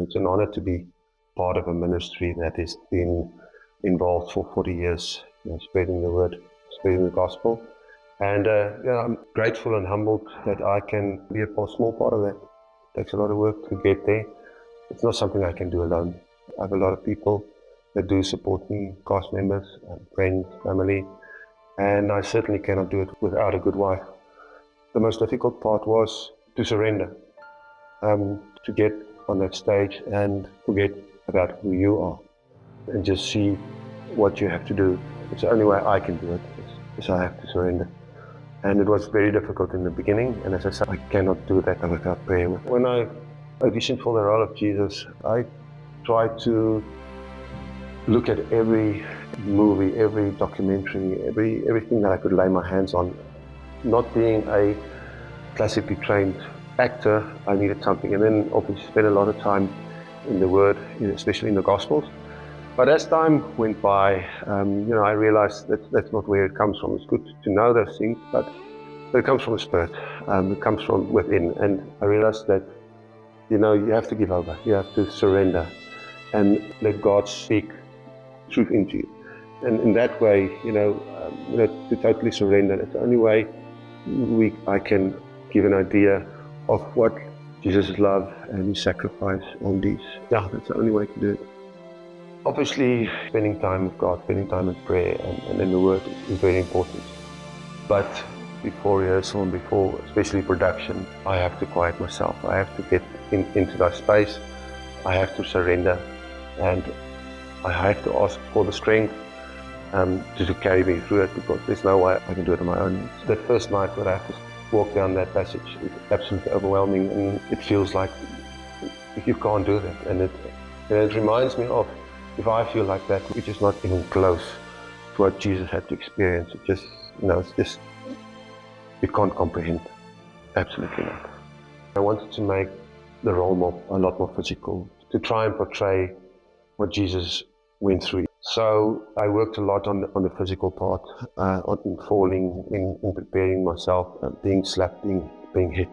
It's an honor to be part of a ministry that has been involved for 40 years, spreading the word, spreading the gospel. And I'm grateful and humbled that I can be a small part of that. It takes a lot of work to get there. It's not something I can do alone. I have a lot of people that do support me, cast members, friends, family, and I certainly cannot do it without a good wife. The most difficult part was to surrender, to get on that stage and forget about who you are and just see what you have to do. It's the only way I can do it, is I have to surrender. And it was very difficult in the beginning, and as I said, I cannot do that without prayer. When I auditioned for the role of Jesus, I tried to look at every movie, every documentary, everything that I could lay my hands on. Not being a classically trained actor, I needed something, and then obviously spent a lot of time in the Word, especially in the Gospels. But as time went by, I realized that that's not where it comes from. It's good to know those things, but it comes from the Spirit. It comes from within, and I realized that you have to give over, you have to surrender, and let God speak truth into you. And in that way, to totally surrender, that's the only way I can give an idea of what Jesus' love and His sacrifice on these. Yeah, that's the only way to do it. Obviously, spending time with God, spending time in prayer and in the Word is very important. But before rehearsal and before, especially production, I have to quiet myself. I have to get into that space. I have to surrender, and I have to ask for the strength to carry me through it, because there's no way I can do it on my own. That first night that I have to walk down that passage is absolutely overwhelming, and it feels like you can't do that. And it reminds me of, if I feel like that, which is not even close to what Jesus had to experience. It just, it's just, you can't comprehend. Absolutely not. I wanted to make the role a lot more physical, to try and portray what Jesus went through. So I worked a lot on the physical part, on falling, in preparing myself, being slapped, being hit.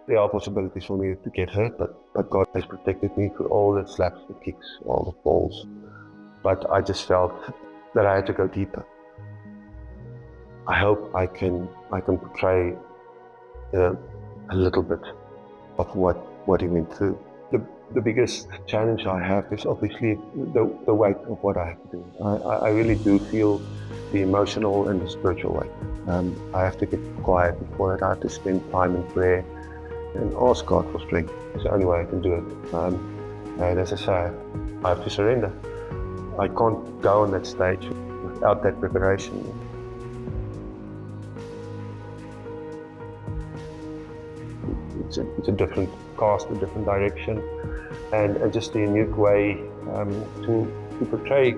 There are possibilities for me to get hurt, but God has protected me through all the slaps, the kicks, all the falls. But I just felt that I had to go deeper. I hope I can portray a little bit of what He went through. The biggest challenge I have is obviously the weight of what I have to do. I really do feel the emotional and the spiritual weight. I have to get quiet before that. I have to spend time in prayer and ask God for strength. It's the only way I can do it. And as I say, I have to surrender. I can't go on that stage without that preparation. It's a different cast, a different direction, and just a unique way to portray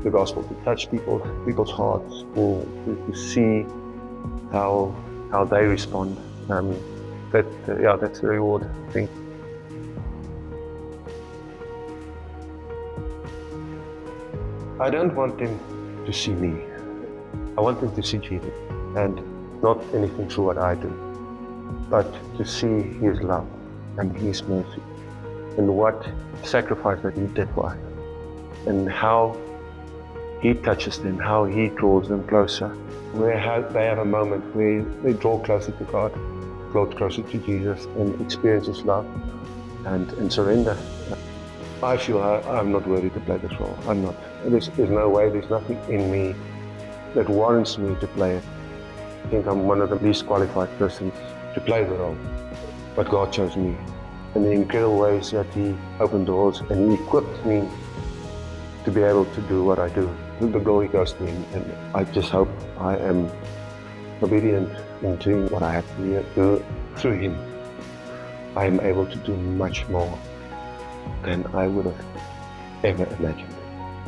the gospel, to touch people's hearts, to see how they respond. That's the reward, I think. I don't want them to see me. I want them to see Jesus, and not anything through what I do, but to see His love and His mercy, and what sacrifice that He did for us, and how He touches them, how He draws them closer, where they have a moment where they draw closer to God, draw closer to Jesus, and experience His love and surrender. I feel I'm not worthy to play this role. I'm not. There's no way, there's nothing in me that warrants me to play it. I think I'm one of the least qualified persons to play the role. But God chose me. And the incredible ways that He opened doors and He equipped me to be able to do what I do. The glory goes to Him, and I just hope I am obedient in doing what I have to do through Him. I am able to do much more than I would have ever imagined.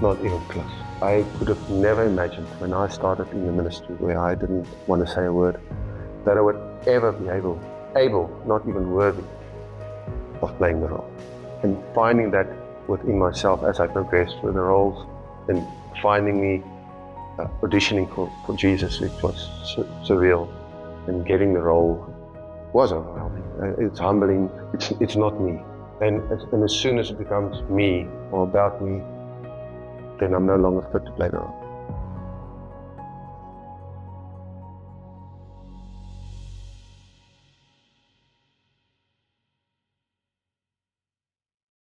Not even close. I could have never imagined when I started in the ministry, where I didn't want to say a word, that I would ever be able, not even worthy, of playing the role. And finding that within myself as I progressed through the roles, and finding me auditioning for Jesus, it was surreal. And getting the role was overwhelming. It's humbling. It's not me. And as soon as it becomes me or about me, then I'm no longer fit to play the role.